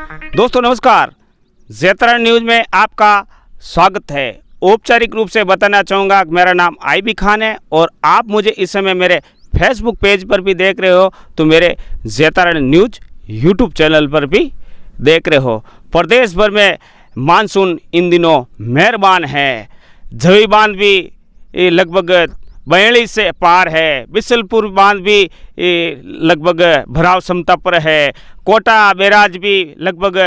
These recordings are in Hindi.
दोस्तों नमस्कार, ज़ेतरा न्यूज़ में आपका स्वागत है। औपचारिक रूप से बताना चाहूँगा कि मेरा नाम आईबी खान है और आप मुझे इस समय मेरे फेसबुक पेज पर भी देख रहे हो तो मेरे ज़ेतरा न्यूज़ यूट्यूब चैनल पर भी देख रहे हो। प्रदेश भर में मानसून इन दिनों मेहरबान है। झवी बांध भी लगभग 42 से पार है। बिसलपुर बांध भी लगभग भराव क्षमता पर है। कोटा बैराज भी लगभग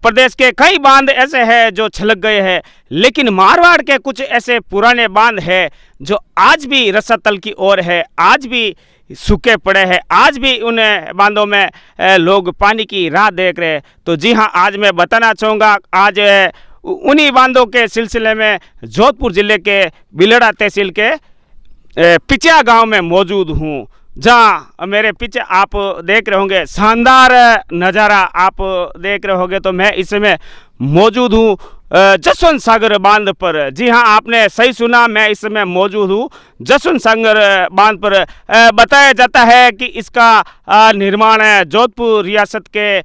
प्रदेश के कई बांध ऐसे हैं जो छलक गए हैं, लेकिन मारवाड़ के कुछ ऐसे पुराने बांध हैं जो आज भी रसातल की ओर है, आज भी सूखे पड़े हैं, आज भी उन बांधों में लोग पानी की राह देख रहे हैं। तो जी हाँ, आज मैं बताना चाहूँगा, आज उन्हीं बांधों के सिलसिले में जोधपुर ज़िले के बिलड़ा तहसील के पिचिया गांव में मौजूद हूं, जहां मेरे पीछे आप देख रहे होंगे शानदार नज़ारा आप देख रहे होंगे। तो मैं इस समय मौजूद हूं जसवंत सागर बांध पर। जी हां, आपने सही सुना, मैं इस समय मौजूद हूं जसवंत सागर बांध पर। बताया जाता है कि इसका निर्माण जोधपुर रियासत के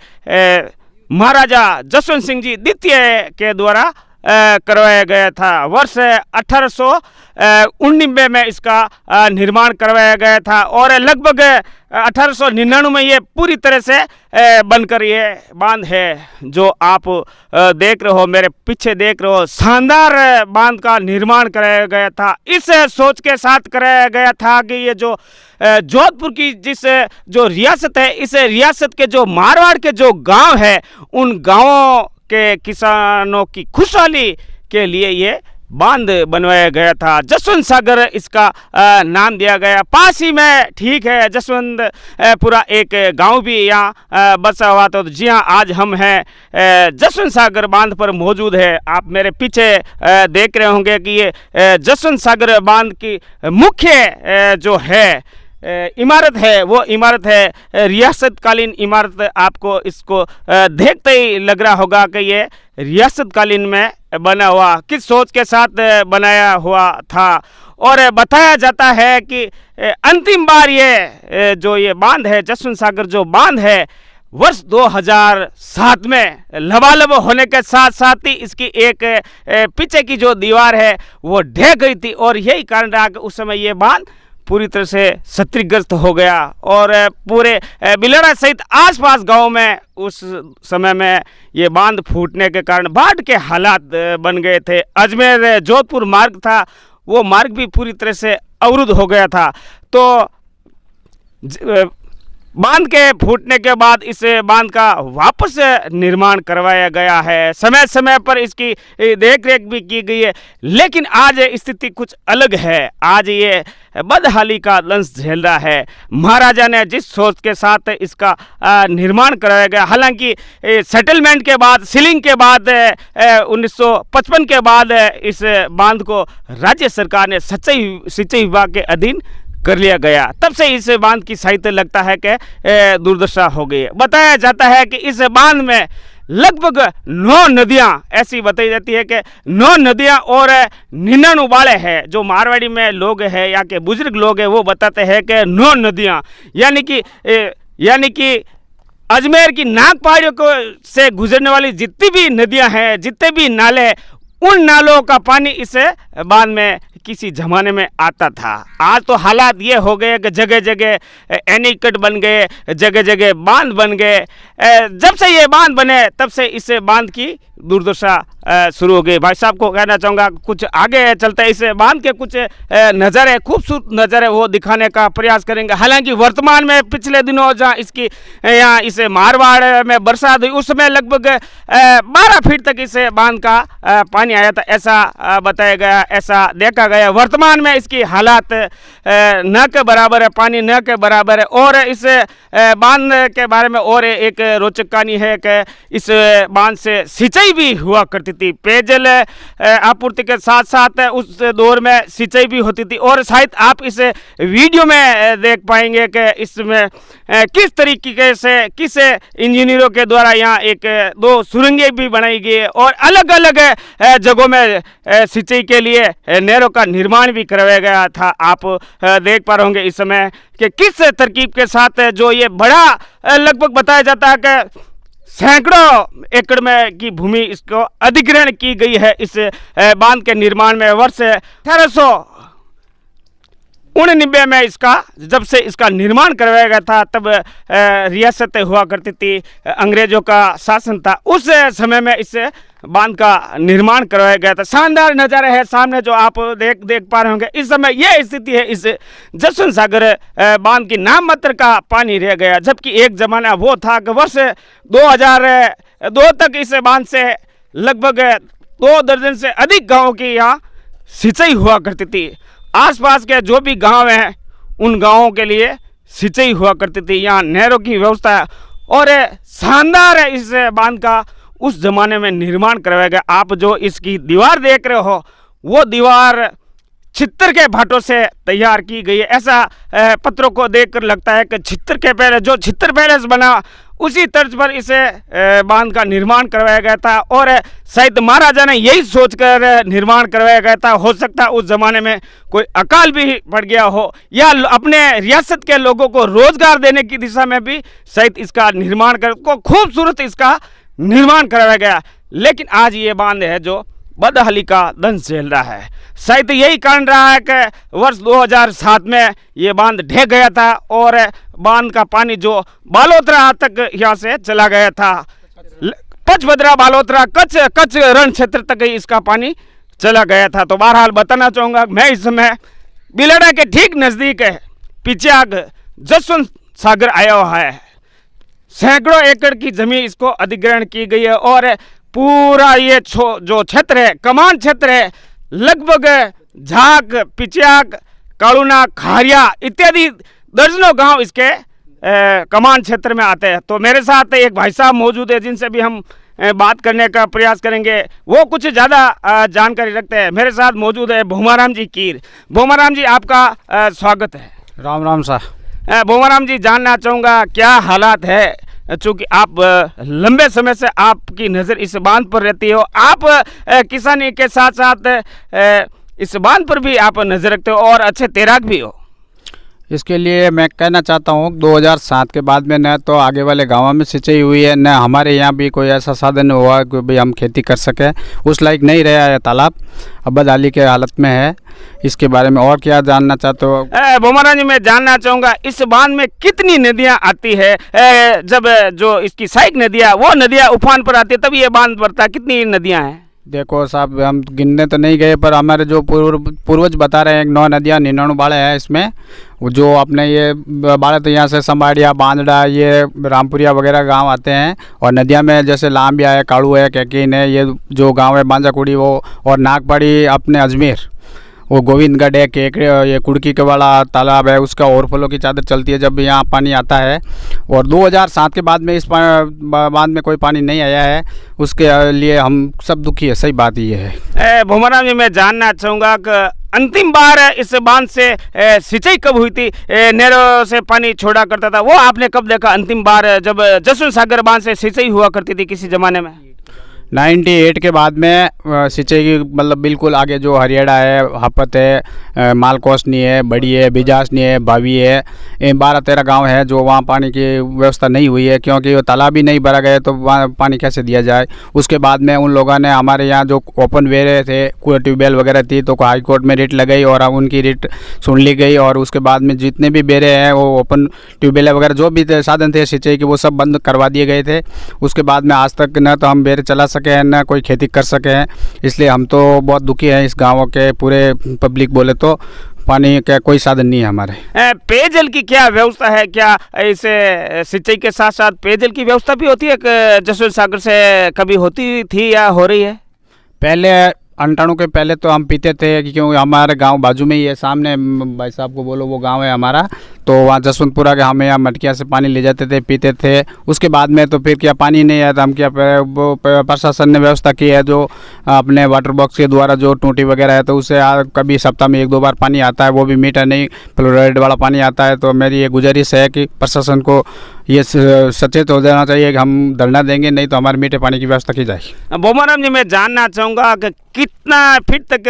महाराजा जसवंत सिंह जी द्वितीय के द्वारा करवाया गया था। वर्ष 1899 में इसका निर्माण करवाया गया था और लगभग 1899 में ये पूरी तरह से बनकर ये बांध है जो आप देख रहे हो, मेरे पीछे देख रहे हो। शानदार बांध का निर्माण कराया गया था। इस सोच के साथ कराया गया था कि ये जो जोधपुर की जो रियासत है, इस रियासत के जो मारवाड़ के जो गांव है, उन गांवों के किसानों की खुशहाली के लिए ये बांध बनवाया गया था। जसवंत सागर इसका नाम दिया गया। पास ही में ठीक है जसवंत पूरा एक गांव भी यहाँ बसा हुआ। तो जी हाँ, आज हम हैं जसवंत सागर बांध पर मौजूद है। आप मेरे पीछे देख रहे होंगे कि ये जसवंत सागर बांध की मुख्य जो है इमारत है, वो इमारत है रियासतकालीन इमारत। आपको इसको देखते ही लग रहा होगा कि ये रियासतकालीन में बना हुआ, किस सोच के साथ बनाया हुआ था। और बताया जाता है कि अंतिम बार ये जो ये बांध है, जसवंत सागर जो बांध है, वर्ष 2007 में लबालब होने के साथ साथ ही इसकी एक पीछे की जो दीवार है वो ढह गई थी और यही कारण रहा कि उस समय ये बांध पूरी तरह से क्षतिग्रस्त हो गया और पूरे बिलड़ा सहित आसपास गांव में उस समय में ये बांध फूटने के कारण बाढ़ के हालात बन गए थे। अजमेर जोधपुर मार्ग था, वो मार्ग भी पूरी तरह से अवरुद्ध हो गया था। तो बांध के फूटने के बाद इस बांध का वापस निर्माण करवाया गया है। समय समय पर इसकी देखरेख भी की गई है, लेकिन आज स्थिति कुछ अलग है। आज ये बदहाली का दंश झेल रहा है। महाराजा ने जिस सोच के साथ इसका निर्माण कराया गया, हालांकि सेटलमेंट के बाद, सीलिंग के बाद 1955 के बाद इस बांध को राज्य सरकार ने सिंचाई विभाग के अधीन कर लिया गया। तब से इस बांध की साहित्य लगता है कि दुर्दशा हो गई है। बताया जाता है कि इस बांध में लगभग 9 नदियां ऐसी बताई जाती है कि 9 नदियां और 99 उबाले हैं। जो मारवाड़ी में लोग हैं या के बुजुर्ग लोग हैं वो बताते हैं कि 9 नदियां यानी कि अजमेर की नाग पहाड़ियों को से गुजरने वाली जितनी भी नदियां हैं, जितने भी नाले हैं, उन नालों का पानी इस बांध में किसी ज़माने में आता था। आज तो हालात ये हो गए कि जगह जगह एनीकट बन गए, जगह जगह बांध बन गए। जब से ये बांध बने तब से इस बांध की दुर्दशा शुरू हो गई। भाई साहब को कहना चाहूँगा, कुछ आगे चलते इस बांध के कुछ नज़ारे, खूबसूरत नज़ारे वो दिखाने का प्रयास करेंगे। हालांकि वर्तमान में पिछले दिनों जहाँ इसकी यहाँ इस मारवाड़ में बरसात हुई, उस समय लगभग 12 फीट तक इस बांध का पानी आया था, ऐसा बताया गया, ऐसा देखा गया। वर्तमान में इसकी हालात न के बराबर है, पानी न के बराबर है। और इस बांध के बारे में और एक रोचक कहानी है कि इस बांध से सिंचाई भी हुआ करती थी। पेयजल आपूर्ति के साथ साथ उस दौर में सिंचाई भी होती थी। और शायद आप इस वीडियो में देख पाएंगे कि इसमें किस तरीके से किस इंजीनियरों के द्वारा यहाँ 1-2 सुरंगें भी बनाई गई और अलग अलग जगहों में सिंचाई के लिए नहरों का निर्माण भी करवाया गया था। आप देख पा रहे होंगे इस समय कि किस तरकीब के साथ जो ये बड़ा लगभग बताया जाता है कि सैकड़ों एकड़ में की भूमि इसको अधिग्रहण की गई है इस बांध के निर्माण में। वर्ष 1899 में इसका जब से इसका निर्माण करवाया गया था, तब रियासतें हुआ करती थी, अंग्रेजों का शासन था, उस समय में इस बांध का निर्माण करवाया गया था। शानदार नज़ारा है सामने जो आप देख पा रहे होंगे। इस समय यह स्थिति है इस जसवंत सागर बांध की, नाम मात्र का पानी रह गया, जबकि एक जमाना वो था कि वर्ष 2002 तक इस बांध से लगभग 2 दर्जन से अधिक गाँवों की यहाँ सिंचाई हुआ करती थी। आसपास के जो भी गांव हैं उन गांवों के लिए सिंचाई हुआ करती थी। यहाँ नहरों की व्यवस्था है और शानदार है इस बांध का उस जमाने में निर्माण करवाया गया। आप जो इसकी दीवार देख रहे हो वो दीवार छित्तर के भाटों से तैयार की गई है। ऐसा पत्रों को देखकर लगता है कि छित्तर के पहले जो छित्तर पैलेस बना उसी तर्ज पर इसे बांध का निर्माण करवाया गया था और शायद महाराजा ने यही सोचकर निर्माण करवाया गया था। हो सकता है उस ज़माने में कोई अकाल भी पड़ गया हो या अपने रियासत के लोगों को रोजगार देने की दिशा में भी शायद इसका निर्माण कर को खूबसूरत इसका निर्माण करवाया गया। लेकिन आज ये बांध है जो बदहाली का दंश झेल रहा है। शायद यही कारण रहा है कि वर्ष 2007 में ये बांध ढह गया था और बांध का पानी जो बालोतरा तक यहाँ से चला गया था, पचभद्रा बालोतरा कच्छ रण क्षेत्र तक ही इसका पानी चला गया था। तो बहरहाल बताना चाहूँगा मैं इस समय बिलड़ा के ठीक नज़दीक है पिच्याग जसवंत सागर आया हुआ है। सैकड़ों एकड़ की जमीन इसको अधिग्रहण की गई है और पूरा ये जो क्षेत्र है, कमान क्षेत्र है, लगभग झाक, पिच्याग, कालूना, खारिया इत्यादि दर्जनों गांव इसके कमान क्षेत्र में आते हैं। तो मेरे साथ एक भाई साहब मौजूद है जिनसे भी हम बात करने का प्रयास करेंगे, वो कुछ ज़्यादा जानकारी रखते हैं। मेरे साथ मौजूद है भूमाराम जी कीर। भूमाराम जी आपका स्वागत है। राम राम साहब। भूमाराम जी जानना चाहूँगा क्या हालात है, चूँकि आप लंबे समय से आपकी नज़र इस बांध पर रहती हो, आप किसानी के साथ साथ इस बांध पर भी आप नज़र रखते हो और अच्छे तैराक भी हो। इसके लिए मैं कहना चाहता हूँ 2007 के बाद में न तो आगे वाले गांवों में सिंचाई हुई है, न हमारे यहाँ भी कोई ऐसा साधन हुआ कि भाई हम खेती कर सकें। उस लायक नहीं रहा है तालाब, अब बदहाली के हालत में है। इसके बारे में और क्या जानना चाहते हो? भूमाराम जी मैं जानना चाहूँगा इस बांध में कितनी नदियाँ आती है? जब जो इसकी सहायक नदियाँ वो नदियाँ उफान पर आती है तब ये बांध भरता है, कितनी नदियाँ हैं? देखो साहब हम गिनने तो नहीं गए, पर हमारे जो पूर्वज बता रहे हैं 9 नदियाँ 99 बाड़े हैं इसमें। जो अपने ये बाड़े तो यहाँ से संबाड़िया, बांदड़ा, ये रामपुरिया वगैरह गांव आते हैं। और नदियाँ में जैसे लांबिया है, काड़ू है, कैकीन है, ये जो गांव है बांजाकुड़ी वो, और नागपाड़ी अपने अजमेर, वो गोविंदगढ़ है, केकड़े, ये कुड़की के वाला तालाब है, उसका ओवरफ्लो की चादर चलती है जब यहाँ पानी आता है। और 2007 के बाद में इस बांध में कोई पानी नहीं आया है, उसके लिए हम सब दुखी है। सही बात ये है। भूमाराम जी मैं जानना चाहूँगा कि अंतिम बार इस बांध से सिंचाई कब हुई थी? नहरों से पानी छोड़ा करता था, वो आपने कब देखा अंतिम बार जब जसवंत सागर बांध से सिंचाई हुआ करती थी किसी ज़माने में? 98 के बाद में सिंचाई की मतलब बिल्कुल आगे जो हरियाणा है, हापत है, मालकोसनी है, बड़ी है, बिजासनी है, बावी है, 12-13 गांव है जो वहाँ पानी की व्यवस्था नहीं हुई है, क्योंकि वो तालाब ही नहीं भरा गया तो वहाँ पानी कैसे दिया जाए। उसके बाद में उन लोगों ने हमारे यहाँ जो ओपन वेरे थे, ट्यूबवेल वगैरह थी, तो हाई कोर्ट में रिट लगाई और उनकी रिट सुन ली गई। और उसके बाद में जितने भी बेरे हैं वो ओपन ट्यूबवेल वगैरह जो भी साधन थे सिंचाई के वो सब बंद करवा दिए गए थे। उसके बाद में आज तक न तो हम बेरे चला सके हैं न कोई खेती कर सके हैं, इसलिए हम तो बहुत दुखी हैं। इस गाँव के पूरे पब्लिक बोले तो पानी का कोई साधन नहीं है हमारे। पेयजल की क्या व्यवस्था है? क्या इसे सिंचाई के साथ साथ पेयजल की व्यवस्था भी होती है? जसवंत सागर से कभी होती थी या हो रही है? पहले 98 के पहले तो हम पीते थे, क्योंकि हमारे गांव बाजू में ही है, सामने भाई साहब को बोलो वो गांव है हमारा, तो वहाँ जसवंतपुरा के हमें यहाँ मटकिया से पानी ले जाते थे, पीते थे। उसके बाद में तो फिर क्या पानी नहीं आया था, हम क्या प्रशासन ने व्यवस्था की है जो अपने वाटर बॉक्स के द्वारा जो टूटी वगैरह है तो उसे कभी सप्ताह में 1-2 बार पानी आता है, वो भी मीठा नहीं फ्लोराइड वाला पानी आता है। तो मेरी ये गुजारिश है कि प्रशासन को ये सचेत हो जाना चाहिए कि हम धरना देंगे नहीं तो हमारे मीठे पानी की व्यवस्था की जाए। भूमाराम जी मैं जानना चाहूँगा कि कितना फीट तक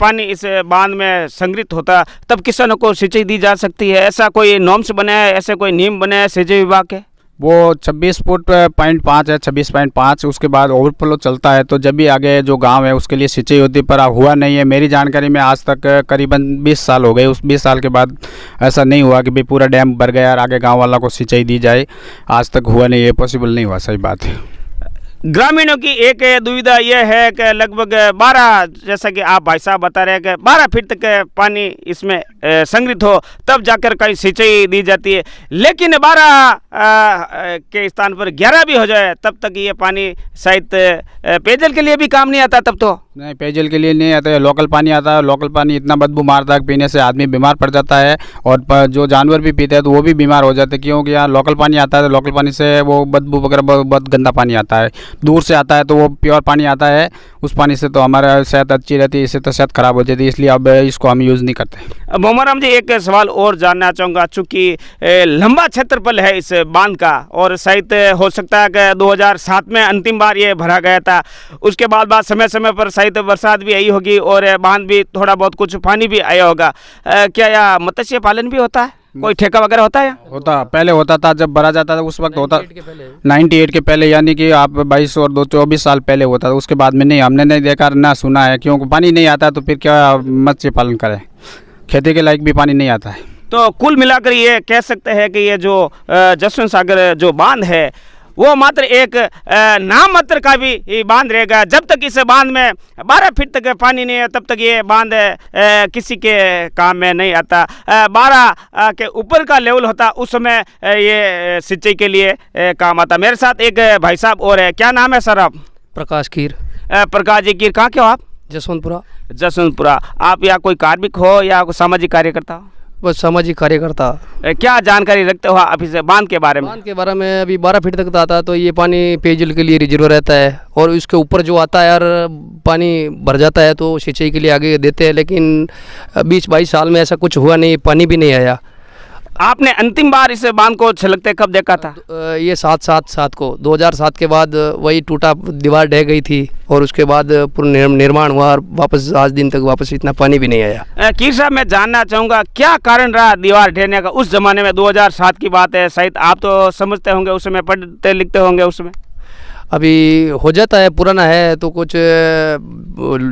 पानी इस बांध में संग्रहित होता तब किसानों को सिंचाई दी जा सकती है? ऐसा कोई नॉर्म्स बने हैं, ऐसे कोई नियम बने हैं सिंचाई विभाग के? वो 26.5 है, 26.5। उसके बाद ओवरफ्लो चलता है, तो जब भी आगे जो गांव है उसके लिए सिंचाई होती है, पर हुआ नहीं है। मेरी जानकारी में आज तक करीबन 20 साल हो गए। उस 20 साल के बाद ऐसा नहीं हुआ कि भाई पूरा डैम भर गया और आगे गांव वालों को सिंचाई दी जाए। आज तक हुआ नहीं है, पॉसिबल नहीं हुआ। सही बात है। ग्रामीणों की एक दुविधा यह है कि लगभग 12, जैसा कि आप भाई साहब बता रहे हैं कि 12 फीट तक पानी इसमें संग्रहित हो तब जाकर कहीं सिंचाई दी जाती है, लेकिन 12 के स्थान पर 11 भी हो जाए तब तक ये पानी शायद पेयजल के लिए भी काम नहीं आता। तब तो नहीं, पेयजल के लिए नहीं आता है। लोकल पानी आता है। लोकल पानी इतना बदबू मारता है कि पीने से आदमी बीमार पड़ जाता है, और जो जानवर भी पीते हैं तो वो भी बीमार हो जाते हैं, क्योंकि यहाँ लोकल पानी आता है। तो लोकल पानी से वो बदबू वगैरह बहुत गंदा पानी आता है। दूर से आता है तो वो प्योर पानी आता है, उस पानी से तो हमारा सेहत अच्छी रहती है, इससे तो सेहत खराब हो जाती है, इसलिए अब इसको हम यूज़ नहीं करते। मोहम्मद राम जी, एक सवाल और जानना चाहूँगा। चूँकि लंबा क्षेत्रफल है इस बांध का, और शायद हो सकता है कि 2007 में अंतिम बार ये भरा गया था। उसके बाद समय समय पर शायद बरसात भी आई होगी और बांध भी थोड़ा बहुत कुछ पानी भी आया होगा। क्या यह मत्स्य पालन भी होता है? कोई ठेका वगैरह होता है? होता, पहले होता था, जब भरा जाता था उस वक्त होता। 98 के पहले, यानी कि आप 22 और 24 साल पहले होता था। उसके बाद में नहीं, हमने नहीं देखा ना सुना है, क्योंकि पानी नहीं आता तो फिर क्या मत्स्य पालन करें। खेती के लायक भी पानी नहीं आता है। तो कुल मिलाकर ये कह सकते हैं कि ये जो जसवंत सागर जो बांध है वो मात्र एक नाम मात्र का भी बांध रहेगा। जब तक इस बांध में 12 फीट तक पानी नहीं है तब तक ये बांध किसी के काम में नहीं आता। 12 के ऊपर का लेवल होता उस समय ये सिंचाई के लिए काम आता। मेरे साथ एक भाई साहब और है। क्या नाम है सर आप? प्रकाश कीर। प्रकाश जी कीर, कहाँ के हो आप? जसवंतपुरा। जसवंतपुरा। आप या कोई कार्मिक हो या कोई सामाजिक कार्यकर्ता हो? बस सामाजिक कार्यकर्ता। क्या जानकारी रखते हो आप इस बांध के बारे में? बांध के बारे में अभी 12 फीट तक आता है तो ये पानी पेयजल के लिए रिजर्व रहता है, और इसके ऊपर जो आता है यार पानी भर जाता है तो सिंचाई के लिए आगे देते हैं, लेकिन 20-22 साल में ऐसा कुछ हुआ नहीं, पानी भी नहीं आया। आपने अंतिम बार इस बांध को छलकते कब देखा था? ये 7/7/7 को 2007 के बाद वही टूटा, दीवार ढह गई थी, और उसके बाद पूर्ण निर्माण हुआ, और वापस आज दिन तक वापस इतना पानी भी नहीं आया। कीर साहब, मैं जानना चाहूँगा क्या कारण रहा दीवार ढहने का? उस जमाने में 2007 की बात है, शायद आप तो समझते होंगे, उस समय पढ़ते लिखते होंगे उस समय। अभी हो जाता है, पुराना है तो कुछ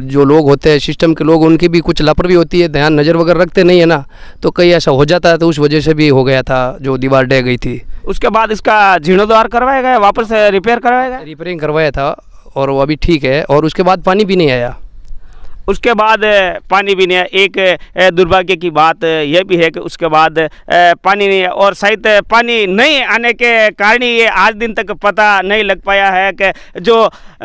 जो लोग होते हैं सिस्टम के लोग, उनकी भी कुछ लापरवाही होती है, ध्यान नज़र वगैरह रखते नहीं है ना, तो कहीं ऐसा हो जाता है, तो उस वजह से भी हो गया था जो दीवार ढह गई थी। उसके बाद इसका जीर्णोद्धार करवाया गया, वापस रिपेयर करवाया गया? रिपेयरिंग करवाया था और वो अभी ठीक है, और उसके बाद पानी भी नहीं आया। उसके बाद पानी भी नहीं है। एक दुर्भाग्य की बात यह भी है कि उसके बाद पानी नहीं है, और शायद पानी नहीं आने के कारण ही ये आज दिन तक पता नहीं लग पाया है कि जो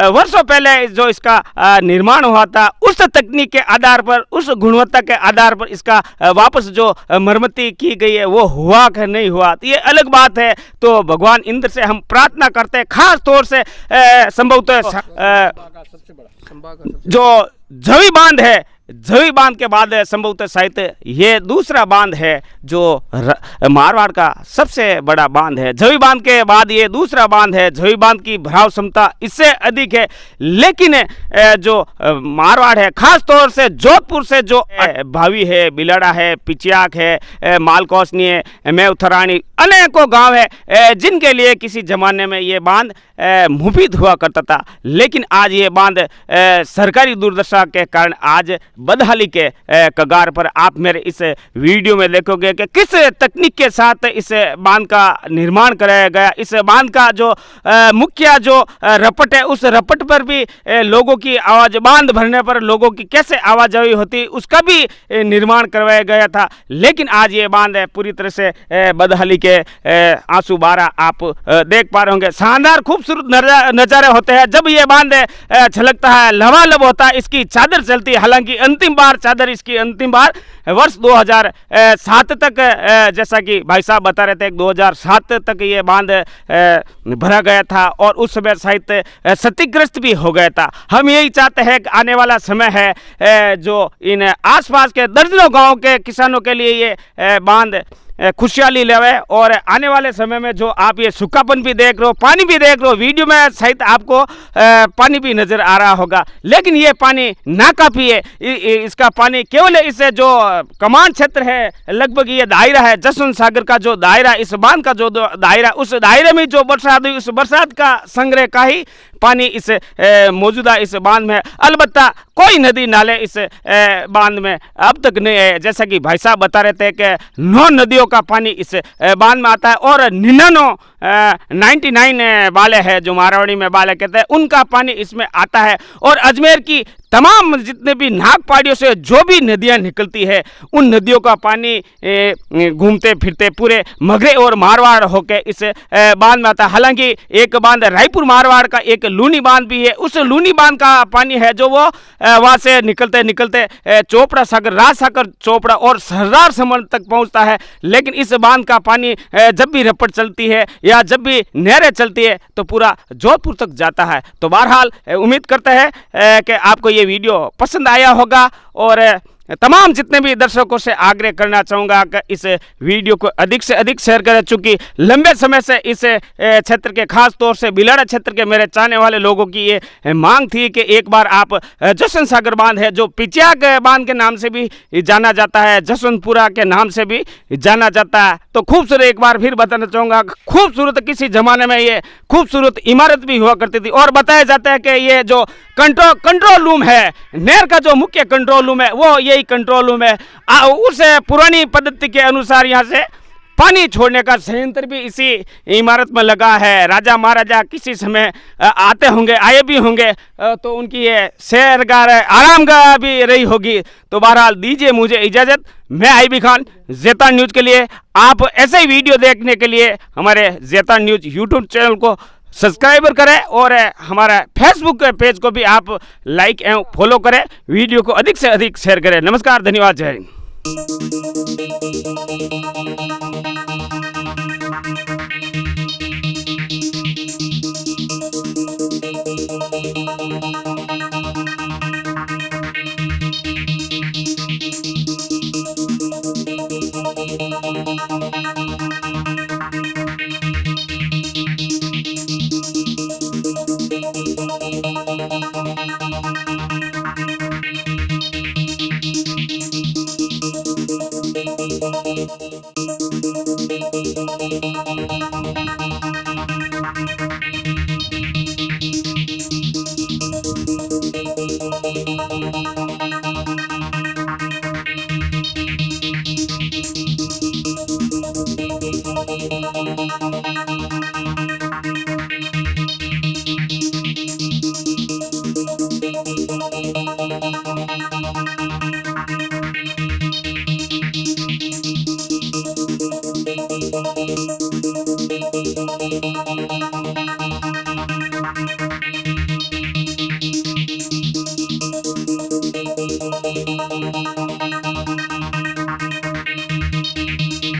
वर्षों पहले जो इसका निर्माण हुआ था उस तकनीक के आधार पर, उस गुणवत्ता के आधार पर इसका वापस जो मरम्मती की गई है वो हुआ कि नहीं हुआ, तो ये अलग बात है। तो भगवान इंद्र से हम प्रार्थना करते हैं, खास तौर से संभवतः जो झवी बांध है, झवी बांध के बाद संभवतः शायद ये दूसरा बांध है जो मारवाड़ का सबसे बड़ा बांध है। झवी बांध के बाद ये दूसरा बांध है। झवी बांध की भराव क्षमता इससे अधिक है, लेकिन जो मारवाड़ है, खास तौर से जोधपुर से जो भावी है, बिलड़ा है, पिचियाक है, मालकोसनी है, मेवथरानी, अनेकों गांव है जिनके लिए किसी जमाने में ये बांध मुफीद हुआ करता था, लेकिन आज ये बांध सरकारी दुर्दशा के कारण आज बदहाली के कगार पर। आप मेरे इस वीडियो में देखोगे कि किस तकनीक के साथ इस बांध का निर्माण कराया गया। इस बांध का जो मुख्य जो रपट है, उस रपट पर भी लोगों की आवाज़, बांध भरने पर लोगों की कैसे आवाजाही होती, उसका भी निर्माण करवाया गया था, लेकिन आज ये बांध पूरी तरह से बदहाली के आंसू बारा आप देख पा रहे होंगे। शानदार खूबसूरत नज़ारे होते हैं जब ये बांध छलकता है, लबालब होता है, इसकी चादर चलती है। हालांकि अंतिम बार चादर इसकी अंतिम बार वर्ष 2007 तक, जैसा कि भाई साहब बता रहे थे, 2007 तक ये बांध भरा गया था, और उस समय शायद क्षतिग्रस्त भी हो गया था। हम यही चाहते हैं कि आने वाला समय है जो इन आसपास के दर्जनों गांव के किसानों के लिए ये बांध खुशहाली लेवे। और आने वाले समय में जो आप ये सूखापन भी देख रहे हो, पानी भी देख रहे हो, वीडियो में सहित आपको पानी भी नजर आ रहा होगा, लेकिन ये पानी ना काफी है। इसका पानी केवल इसे जो कमान क्षेत्र है, लगभग ये दायरा है जसवंत सागर का, जो दायरा इस बांध का जो दायरा, उस दायरे में जो बरसात हुई उस बरसात का संग्रह का ही पानी इस मौजूदा इस बांध में। अलबत्ता कोई नदी नाले इस बांध में अब तक नहीं है। जैसा कि भाई साहब बता रहे थे कि 9 नदियों का पानी इस बांध में आता है और 99 बाले हैं, जो मारवाड़ी में बाले कहते हैं, उनका पानी इसमें आता है। और अजमेर की तमाम जितने भी नाग पहाड़ियों से जो भी नदियां निकलती है, उन नदियों का पानी घूमते फिरते पूरे मगरे और मारवाड़ होके इस बांध में आता है। हालांकि एक बांध रायपुर मारवाड़ का एक लूनी बांध भी है, उस लूनी बांध का पानी है जो वो वहाँ से निकलते निकलते चोपड़ा सागर, राज सागर चोपड़ा और सरदार समर तक पहुँचता है। लेकिन इस बांध का पानी जब भी रपट चलती है या जब भी नहरें चलती है तो पूरा जोधपुर तक जाता है। तो बहरहाल उम्मीद करते हैं कि आपको ये वीडियो पसंद आया होगा और तमाम जितने भी दर्शकों से आग्रह करना चाहूँगा कि इस वीडियो को अधिक से अधिक शेयर करें, चूँकि लंबे समय से इस क्षेत्र के, खास तौर से बिलाड़ा क्षेत्र के मेरे चाहने वाले लोगों की ये मांग थी कि एक बार आप जसवंत सागर बांध है, जो पिचियाक बांध के नाम से भी जाना जाता है, जसवंतपुरा के नाम से भी जाना जाता है, तो खूबसूरत, एक बार फिर बताना चाहूँगा, खूबसूरत, किसी ज़माने में ये खूबसूरत इमारत भी हुआ करती थी। और बताया जाता है कि ये जो कंट्रोल रूम है, नहर का जो मुख्य कंट्रोल रूम है, वो यही कंट्रोल रूम है। उस पुरानी पद्धति के अनुसार यहाँ से पानी छोड़ने का संयंत्र भी इसी इमारत में लगा है। राजा महाराजा किसी समय आते होंगे, आए भी होंगे, तो उनकी ये सैरगाह, आरामगाह भी रही होगी। तो बहरहाल दीजिए मुझे इजाज़त, मैं आईबी खान, ज़ेता न्यूज़ के लिए। आप ऐसे ही वीडियो देखने के लिए हमारे ज़ेता न्यूज़ यूट्यूब चैनल को सब्सक्राइबर करें और हमारा फेसबुक पेज को भी आप लाइक एवं फॉलो करें। वीडियो को अधिक से अधिक शेयर करें। नमस्कार, धन्यवाद, जय हिंद। Thank you.